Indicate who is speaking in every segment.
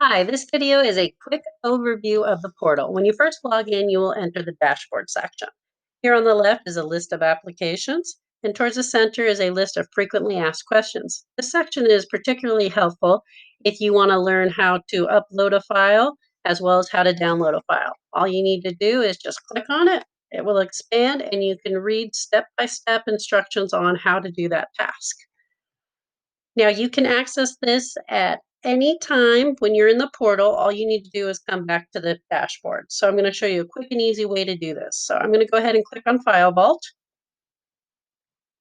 Speaker 1: Hi, this video is a quick overview of the portal. When you first log in, you will enter the dashboard section. Here on the left is a list of applications, and towards the center is a list of frequently asked questions. This section is particularly helpful if you want to learn how to upload a file as well as how to download a file. All you need to do is just click on it. It will expand, and you can read step-by-step instructions on how to do that task. Now you can access this at any time when you're in the portal. All you need to do is come back to the dashboard. So I'm going to show you a quick and easy way to do this. So I'm going to go ahead and click on File Vault.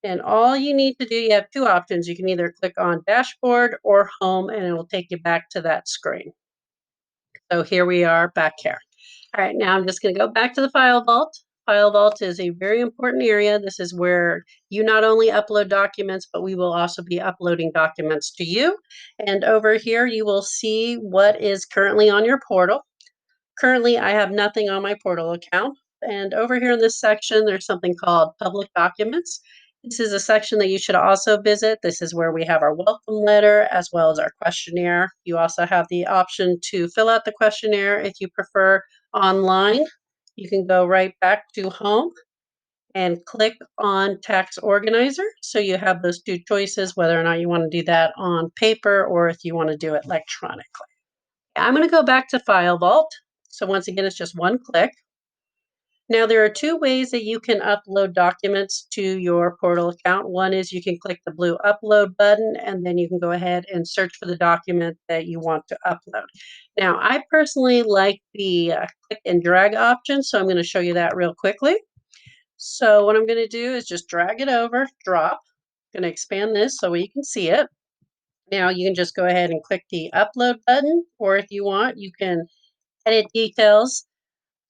Speaker 1: And all you need to do, you have two options. You can either click on Dashboard or Home, and it will take you back to that screen. So here we are back here. All right, now I'm just going to go back to the File Vault. File Vault is a very important area. This is where you not only upload documents, but we will also be uploading documents to you. And over here, you will see what is currently on your portal. Currently, I have nothing on my portal account. And over here in this section, there's something called Public Documents. This is a section that you should also visit. This is where we have our welcome letter as well as our questionnaire. You also have the option to fill out the questionnaire if you prefer online. You can go right back to Home and click on Tax Organizer. So you have those two choices, whether or not you want to do that on paper or if you want to do it electronically. I'm going to go back to File Vault. So once again, it's just one click. Now, there are two ways that you can upload documents to your portal account. One is you can click the blue upload button, and then you can go ahead and search for the document that you want to upload. Now, I personally like the click and drag option, so I'm going to show you that real quickly. So what I'm going to do is just drag it over, drop. I'm going to expand this so you can see it. Now, you can just go ahead and click the upload button, or if you want, you can edit details.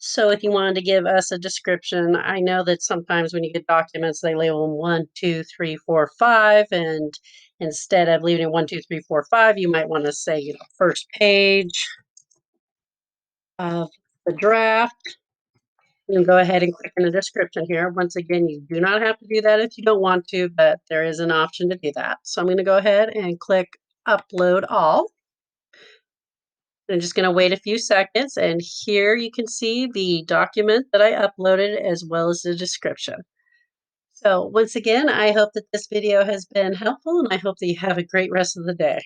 Speaker 1: So if you wanted to give us a description, I know that sometimes when you get documents, they label them 1, 2, 3, 4, 5, and instead of leaving it 1, 2, 3, 4, 5, you might want to say, first page of the draft. You can go ahead and click in the description here. Once again, you do not have to do that if you don't want to, but there is an option to do that. So I'm going to go ahead and click Upload All. I'm just going to wait a few seconds, and here you can see the document that I uploaded as well as the description. So once again, I hope that this video has been helpful, and I hope that you have a great rest of the day.